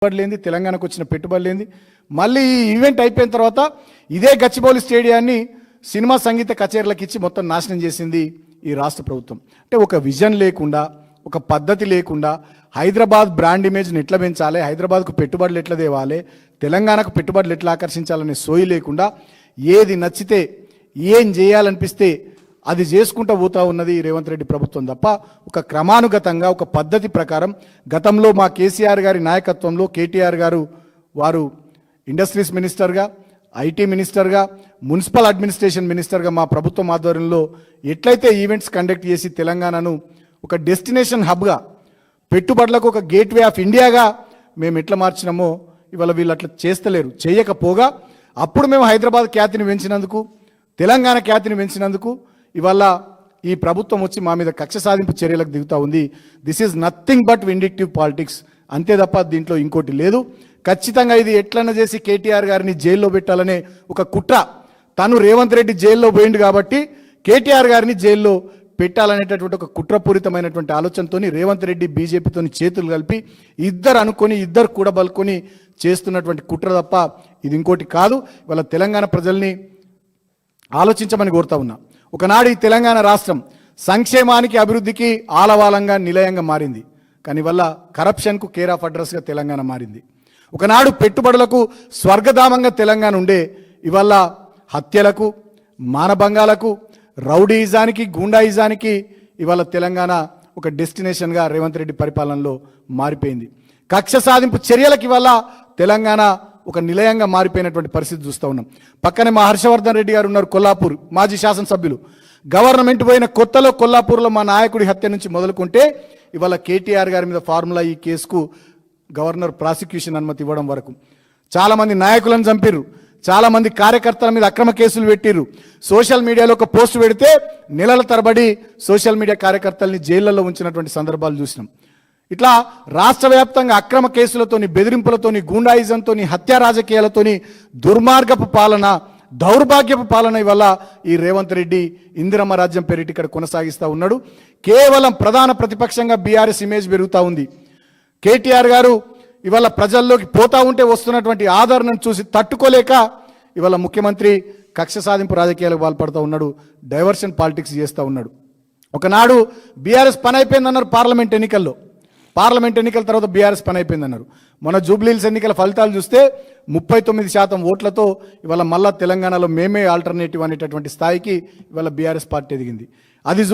పెట్టుబడులేంది, తెలంగాణకు వచ్చిన పెట్టుబడులేంది. మళ్ళీ ఈ ఈవెంట్ అయిపోయిన తర్వాత ఇదే గచ్చిబౌలి స్టేడియాన్ని సినిమా సంగీత కచేరీలకు ఇచ్చి మొత్తం నాశనం చేసింది ఈ రాష్ట్ర ప్రభుత్వం. అంటే ఒక విజన్ లేకుండా, ఒక పద్ధతి లేకుండా హైదరాబాద్ బ్రాండ్ ఇమేజ్ని ఎట్లా పెంచాలి, హైదరాబాద్కు పెట్టుబడులు ఎట్లా తేవాలి, తెలంగాణకు పెట్టుబడులు ఎట్లా ఆకర్షించాలనే సోయి లేకుండా ఏది నచ్చితే ఏం చేయాలనిపిస్తే అది చేసుకుంటూ పోతా ఉన్నది రేవంత్ రెడ్డి ప్రభుత్వం తప్ప ఒక క్రమానుగతంగా ఒక పద్ధతి ప్రకారం గతంలో మా కేసీఆర్ గారి నాయకత్వంలో కేటీఆర్ గారు వారు ఇండస్ట్రీస్ మినిస్టర్గా, ఐటీ మినిస్టర్గా, మున్సిపల్ అడ్మినిస్ట్రేషన్ మినిస్టర్గా మా ప్రభుత్వం ఆధ్వర్యంలో ఎట్లయితే ఈవెంట్స్ కండక్ట్ చేసి తెలంగాణను ఒక డెస్టినేషన్ హబ్గా, పెట్టుబడులకు ఒక గేట్వే ఆఫ్ ఇండియాగా మేము ఎట్లా మార్చినామో ఇవాళ వీళ్ళు అట్లా చేస్తలేరు. చేయకపోగా అప్పుడు మేము హైదరాబాద్ ఖ్యాతిని పెంచినందుకు, తెలంగాణ ఖ్యాతిని పెంచినందుకు ఇవాళ ఈ ప్రభుత్వం వచ్చి మా మీద కక్ష సాధింపు చర్యలకు దిగుతూ ఉంది. This is nothing but vindictive politics, అంతే తప్ప దీంట్లో ఇంకోటి లేదు. ఖచ్చితంగా ఇది ఎట్లన్నా చేసి కేటీఆర్ గారిని జైల్లో పెట్టాలనే ఒక కుట్ర. తను రేవంత్ రెడ్డి జైల్లో పోయిండు కాబట్టి కేటీఆర్ గారిని జైల్లో పెట్టాలనేటటువంటి ఒక కుట్రపూరితమైనటువంటి ఆలోచనతోని రేవంత్ రెడ్డి బీజేపీతో చేతులు కలిపి ఇద్దరు అనుకొని, ఇద్దరు కూడబలుకొని చేస్తున్నటువంటి కుట్ర తప్ప ఇది ఇంకోటి కాదు. ఇవాళ తెలంగాణ ప్రజల్ని ఆలోచించమని కోరుతా ఉన్నా. ఒకనాడు ఈ తెలంగాణ రాష్ట్రం సంక్షేమానికి, అభివృద్ధికి ఆలవాలంగా, నిలయంగా మారింది. కానీ వల్ల కరప్షన్కు కేర్ ఆఫ్ అడ్రస్గా తెలంగాణ మారింది. ఒకనాడు పెట్టుబడులకు స్వర్గధామంగా తెలంగాణ ఉండే ఇవాళ హత్యలకు, మానభంగాలకు, రౌడీయిజానికి, గూండాయిజానికి ఇవాళ తెలంగాణ ఒక డెస్టినేషన్గా రేవంత్ రెడ్డి పరిపాలనలో మారిపోయింది. కక్ష సాధింపు చర్యలకు ఇవాళ తెలంగాణ ఒక నిలయంగా మారిపోయినటువంటి పరిస్థితి చూస్తూ ఉన్నాం. పక్కనే మా హర్షవర్ధన్ రెడ్డి గారు ఉన్నారు, కొల్లాపూర్ మాజీ శాసనసభ్యులు. గవర్నమెంట్ పోయిన కొత్తలో కొల్లాపూర్లో మా నాయకుడి హత్య నుంచి మొదలుకుంటే ఇవాళ కేటీఆర్ గారి మీద ఫార్ములా ఈ కేసుకు గవర్నర్ ప్రాసిక్యూషన్ అనుమతి ఇవ్వడం వరకు చాలామంది నాయకులను చంపిర్రు, చాలామంది కార్యకర్తల మీద అక్రమ కేసులు పెట్టిర్రు. సోషల్ మీడియాలో ఒక పోస్ట్ పెడితే నెలల తరబడి సోషల్ మీడియా కార్యకర్తల్ని జైళ్లలో ఉంచినటువంటి సందర్భాలు చూసినాం. ఇట్లా రాష్ట్ర వ్యాప్తంగా అక్రమ కేసులతోని, బెదిరింపులతోని, గూండాయిజంతోని, హత్యా రాజకీయాలతోని దుర్మార్గపు పాలన, దౌర్భాగ్యపు పాలన ఇవల్ల ఈ రేవంత్ రెడ్డి ఇందిరమ్మ రాజ్యం పేరిట ఇక్కడ కొనసాగిస్తూ ఉన్నాడు. కేవలం ప్రధాన ప్రతిపక్షంగా బీఆర్ఎస్ ఇమేజ్ పెరుగుతూ ఉంది. కేటీఆర్ గారు ఇవాళ ప్రజల్లోకి పోతా ఉంటే వస్తున్నటువంటి ఆదరణను చూసి తట్టుకోలేక ఇవాళ ముఖ్యమంత్రి కక్ష సాధింపు రాజకీయాలకు పాల్పడుతూ ఉన్నాడు, డైవర్షన్ పాలిటిక్స్ చేస్తూ ఉన్నాడు. ఒకనాడు బీఆర్ఎస్ పని అయిపోయిందన్నారు పార్లమెంట్ ఎన్నికల తర్వాత బీఆర్ఎస్ పని అయిపోయిందన్నారు. మన జూబ్లీహిల్స్ ఎన్నికల ఫలితాలు చూస్తే 39% ఓట్లతో ఇవాళ మళ్ళా తెలంగాణలో మేమే ఆల్టర్నేటివ్ అనేటటువంటి స్థాయికి ఇవాళ బీఆర్ఎస్ పార్టీ ఎదిగింది. అది